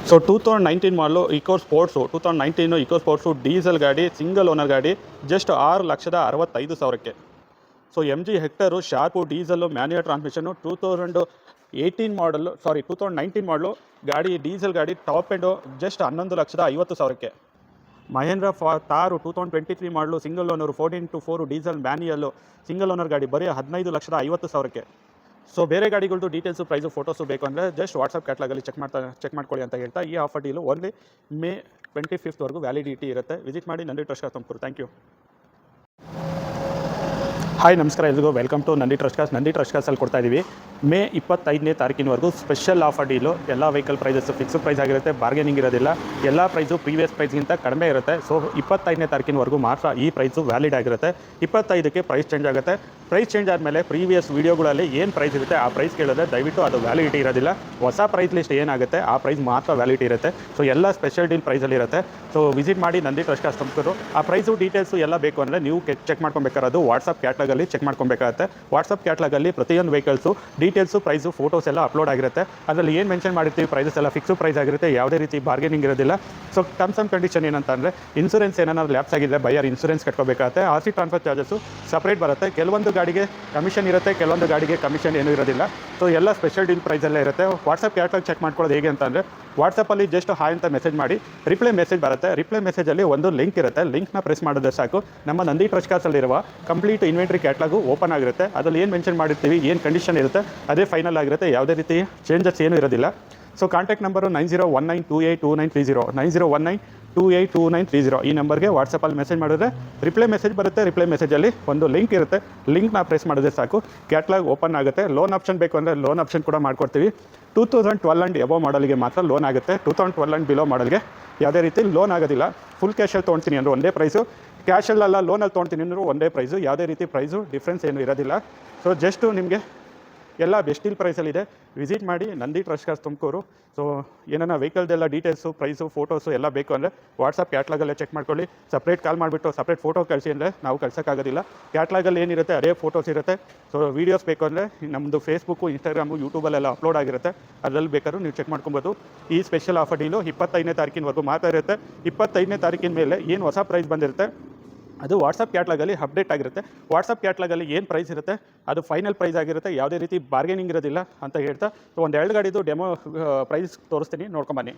So 2019 model eco sports 2019 eco sports diesel ಗಾಡಿ, single owner ಗಾಡಿ, just 6,65,000ಕ್ಕೆ. So MG Hector sharp diesel manual transmission 2019 model ಗಾಡಿ, diesel ಗಾಡಿ, top end just 11,50,000ಕ್ಕೆ. Mahindra Thar 2023 model single owner 14x4 diesel manual single owner ಗಾಡಿ ಬರೀ 15,50,000ಕ್ಕೆ. So ಬೇರೆ ಗಾಡಿಗಳದ್ದು details, price, photos ಬೇಕು ಅಂದರೆ ಜಸ್ಟ್ ವಾಟ್ಸಪ್ ಕ್ಯಾಟ್ಲಾಗಲ್ಲಿ ಚೆಕ್ ಮಾಡ್ಕೊಳ್ಳಿ ಅಂತ ಹೇಳ್ತಾ, ಈ offer deal only May 25th validity ಇರುತ್ತೆ. ವಿಸಿಟ್ ಮಾಡಿ Nandi trust cars Tumakuru. Thank you. Hi, ನಮಸ್ಕಾರ ಎಲ್ರಿಗೂ. Welcome to Nandi trust cars. Nandi trust ಕಾಸಲ್ಲಿ ಕೊಡ್ತಾ ಇದ್ದೀವಿ ಮೇ 25ನೇ ತಾರೀಕಿನವರೆಗೂ ಸ್ಪೆಷಲ್ ಆಫರ್ ಡೀಲು. ಎಲ್ಲ ವೆಹಿಕಲ್ ಪ್ರೈಸಸ್ಸು ಫಿಕ್ಸ್ಡ್ ಪ್ರೈಸ್ ಆಗಿರುತ್ತೆ, ಬಾರ್ಗೇನಿಂಗ್ ಇರೋದಿಲ್ಲ. ಎಲ್ಲ ಪ್ರೈಸು ಪ್ರೀವಿಯಸ್ ಪ್ರೈಸ್ಗಿಂತ ಕಡಿಮೆ ಇರುತ್ತೆ. ಸೊ 25ನೇ ತಾರೀಕಿನವರೆಗೂ ಮಾತ್ರ ಈ ಪ್ರೈಸು ವ್ಯಾಲಿಡ್ ಆಗಿರುತ್ತೆ. 25ಕ್ಕೆ ಪ್ರೈಸ್ ಚೇಂಜ್ ಆಗುತ್ತೆ. ಪ್ರೈಸ್ ಚೇಂಜ್ ಆದಮೇಲೆ ಪ್ರೀವಿಯಸ್ ವೀಡಿಯೋಗಳಲ್ಲಿ ಏನು ಪ್ರೈಸ್ ಇರುತ್ತೆ ಆ ಪ್ರೈಸ್ ಕೇಳಿದ್ರೆ ದಯವಿಟ್ಟು ಅದು ವ್ಯಾಲಿಡಿಟಿ ಇರೋದಿಲ್ಲ. ಹೊಸ ಪ್ರೈಸ್ ಲಿಸ್ಟ್ ಏನಾಗುತ್ತೆ ಆ ಪ್ರೈಸ್ ಮಾತ್ರ ವ್ಯಾಲಿಡಿಟಿ ಇರುತ್ತೆ. ಸೊ ಎಲ್ಲ ಸ್ಪೆಷಲ್ ಡೀಲ್ ಪ್ರೈಸಲ್ಲಿ ಇರುತ್ತೆ. ಸೊ ವಿಸಿಟ್ ಮಾಡಿ ನಂದಿ ಟ್ರಸ್ಟ್ ಕಾಸ್ ತುಮಕೂರು. ಆ ಪ್ರೈಸು ಡೀಟೇಲ್ಸು ಎಲ್ಲ ಬೇಕು ಅಂದರೆ ನೀವು ಚೆಕ್ ಮಾಡ್ಕೊಬೇಕಾರೋದು ವಾಟ್ಸಪ್ ಕ್ಯಾಟ್ಲಾಗಲ್ಲಿ ಚೆಕ್ ಮಾಡ್ಕೊಬೇಕಾಗುತ್ತೆ. ವಾಟ್ಸಪ್ ಕ್ಯಾಟ್ಲಾಗಲ್ಲಿ ಪ್ರತಿಯೊಂದು ವೆಹಿಕಲ್ಸು ಡೀಟೇಲ್ಸು, ಪ್ರೈಸು, ಫೋಟೋಸ್ ಎಲ್ಲ ಅಪ್ಲೋಡ್ ಆಗಿರುತ್ತೆ. ಅದರಲ್ಲಿ ಏನು ಮೆನ್ಷನ್ ಮಾಡಿರ್ತೀವಿ ಪ್ರೈಸಸ್ ಎಲ್ಲ ಫಿಕ್ಸು ಪ್ರೈಸ್ ಆಗಿರುತ್ತೆ. ಯಾವುದೇ ರೀತಿ ಬಾರ್ಗೇನಿಂಗ್ ಇರೋದಿಲ್ಲ. ಸೊ ಟರ್ಮ್ಸ್ ಆ್ಯಂಡ್ ಕಂಡೀಷನ್ ಏನಂತ ಅಂದರೆ, ಇನ್ಸೂರೆನ್ಸ್ ಏನಾದ್ರು ಲ್ಯಾಪ್ಸ್ ಆಗಿದ್ದರೆ ಬೈಯರ್ ಇನ್ಸೂರೆನ್ಸ್ ಕಟ್ಕೋಬೇಕಾಗುತ್ತೆ. RC ಟ್ರಾನ್ಸ್ಫರ್ ಚಾರ್ಜಸ್ಸು ಸಪ್ರೇಟ್ ಬರುತ್ತೆ. ಕೆಲವೊಂದು ಗಾಡಿಗೆ ಕಮಿಷನ್ ಇರುತ್ತೆ, ಕೆಲವೊಂದು ಗಾಡಿಗೆ ಕಮಿಷನ್ ಏನೂ ಇರೋದಿಲ್ಲ. ಸೊ ಎಲ್ಲ ಸ್ಪೆಷಲ್ ಡೀಲ್ ಪ್ರೈಸಲ್ಲೇ ಇರುತ್ತೆ. ವಾಟ್ಸಪ್ ಕ್ಯಾಟ್ಲಾಗ್ ಚೆಕ್ ಮಾಡ್ಕೊಳ್ಳೋದು ಹೇಗೆ ಅಂತಂದರೆ, ವಾಟ್ಸಪ್ಪಲ್ಲಿ ಜಸ್ಟ್ ಹಾಯ್ ಅಂತ ಮೆಸೇಜ್ ಮಾಡಿ ರಿಪ್ಲೈ ಮೆಸೇಜ್ ಬರುತ್ತೆ. ರಿಪ್ಲೈ ಮೆಸೇಜಲ್ಲಿ ಒಂದು ಲಿಂಕ್ ಇರುತ್ತೆ. ಲಿಂಕ್ನ ಪ್ರೆಸ್ ಮಾಡಿದ್ರೆ ಸಾಕು, ನಮ್ಮ ನಂದಿ ಟ್ರಸ್ಟ್ ಕಾಸಲ್ಲಿರುವ ಕಂಪ್ಲೀಟ್ ಇನ್ವೆಂಟ್ರಿ ಕ್ಯಾಟ್ಲಾಗು ಓಪನ್ ಆಗಿರುತ್ತೆ. ಅದರಲ್ಲಿ ಏನು ಮೆನ್ಷನ್ ಮಾಡಿರ್ತೀವಿ, ಏನು ಕಂಡೀಷನ್ ಇರುತ್ತೆ ಅದೇ ಫೈನಲ್ ಆಗಿರುತ್ತೆ. ಯಾವುದೇ ರೀತಿ ಚೇಂಜಸ್ ಏನೂ ಇರೋದಿಲ್ಲ. So contact number 9019282930, 9019282930. ಈ ನಂಬರ್ಗೆ ವಾಟ್ಸಪ್ಪಲ್ಲಿ ಮೆಸೇಜ್ ಮಾಡಿದ್ರೆ ರಿಪ್ಲೈ ಮೆಸೇಜ್ ಬರುತ್ತೆ. ರಿಪ್ಲೈ ಮೆಸೇಜಲ್ಲಿ ಒಂದು ಲಿಂಕ್ ಇರುತ್ತೆ. ಲಿಂಕ್ನ ಪ್ರೆಸ್ ಮಾಡಿದ್ರೆ ಸಾಕು, ಕ್ಯಾಟ್ಲಾಗ್ ಓಪನ್ ಆಗುತ್ತೆ. ಲೋನ್ ಆಪ್ಷನ್ ಬೇಕು ಅಂದರೆ ಲೋನ್ ಆಪ್ಷನ್ ಕೂಡ ಮಾಡ್ಕೊಡ್ತೀವಿ. 2012 ಆ್ಯಂಡ್ ಎಬೋ ಮಾಡಲ್ಗೆ ಮಾತ್ರ ಲೋನ್ ಆಗುತ್ತೆ. 2012 ಆ್ಯಂಡ್ ಬಿಲೋ ಮಾಡಲ್ಗೆ ಯಾವುದೇ ರೀತಿ ಲೋನ್ ಆಗೋದಿಲ್ಲ. ಫುಲ್ ಕ್ಯಾಶಲ್ಲಿ ತೊಗೊಳ್ತೀನಿ ಅಂದರೂ ಒಂದೇ ಪ್ರೈಸು, ಕ್ಯಾಶಲ್ಲ ಲೋನಲ್ಲಿ ತೊಗೊಳ್ತೀನಿ ಅಂದರೂ ಒಂದೇ ಪ್ರೈಸು. ಯಾವುದೇ ರೀತಿ ಪ್ರೈಸು ಡಿಫ್ರೆನ್ಸ್ ಏನೂ ಇರೋದಿಲ್ಲ. ಸೊ ಜಸ್ಟು ನಿಮಗೆ ಎಲ್ಲ ಬೆಸ್ಟ್ ಡೀಲ್ ಪ್ರೈಸಲ್ಲಿದೆ. ವಿಸಿಟ್ ಮಾಡಿ Nandi trust cars Tumakuru. So ಏನಾರ ವೆಹಿಕಲ್ದೆಲ್ಲ ಡೀಟೇಲ್ಸು, ಪ್ರೈಸು, ಫೋಟೋಸು ಎಲ್ಲ ಬೇಕು ಅಂದರೆ ವಾಟ್ಸಪ್ ಕ್ಯಾಟ್ಲಾಗಲ್ಲೇ ಚೆಕ್ ಮಾಡ್ಕೊಳ್ಳಿ. ಸಪ್ರೇಟ್ ಕಾಲ್ ಮಾಡಿಬಿಟ್ಟು ಸಪ್ರೇಟ್ ಫೋಟೋ ಕಳಿಸಿ ಅಂದರೆ ನಾವು ಕಳ್ಸೋಕ್ಕಾಗೋದಿಲ್ಲ. ಕ್ಯಾಟ್ಲಾಗಲ್ಲಿ ಏನಿರುತ್ತೆ ಅದೇ ಫೋಟೋಸ್ ಇರುತ್ತೆ. ಸೊ ವೀಡಿಯೋಸ್ ಬೇಕು ಅಂದರೆ ನಮ್ಮದು ಫೇಸ್ಬುಕ್ಕು, ಇನ್ಸ್ಟಾಗ್ರಾಮು, ಯೂಟ್ಯೂಬಲ್ಲೆಲ್ಲ ಅಪ್ಲೋಡ್ ಆಗಿರುತ್ತೆ. ಅದರಲ್ಲಿ ಬೇಕಾದ್ರೂ ನೀವು ಚೆಕ್ ಮಾಡ್ಕೊಬೋದು. ಈ ಸ್ಪೆಷಲ್ ಆಫರ್ ಡೀಲು 25ನೇ ತಾರೀಕಿನವರೆಗೂ ಮಾತ್ರ ಇರುತ್ತೆ. 25ನೇ ತಾರೀಕಿನ ಮೇಲೆ ಏನು ಹೊಸ ಪ್ರೈಸ್ ಬಂದಿರುತ್ತೆ ಅದು ವಾಟ್ಸಪ್ ಕ್ಯಾಟ್ಲಾಗಲ್ಲಿ ಅಪ್ಡೇಟ್ ಆಗಿರುತ್ತೆ. ವಾಟ್ಸಪ್ ಕ್ಯಾಟ್ಲಾಗಲ್ಲಿ ಏನು ಪ್ರೈಸ್ ಇರುತ್ತೆ ಅದು ಫೈನಲ್ ಪ್ರೈಸ್ ಆಗಿರುತ್ತೆ. ಯಾವುದೇ ರೀತಿ ಬಾರ್ಗೇನಿಂಗ್ ಇರೋದಿಲ್ಲ ಅಂತ ಹೇಳ್ತಾ, ಸೊ 1-2 ಗಾಡಿದು ಡೆಮೋ ಪ್ರೈಸ್ ತೋರಿಸ್ತೀನಿ, ನೋಡ್ಕೊಂಬನ್ನಿ.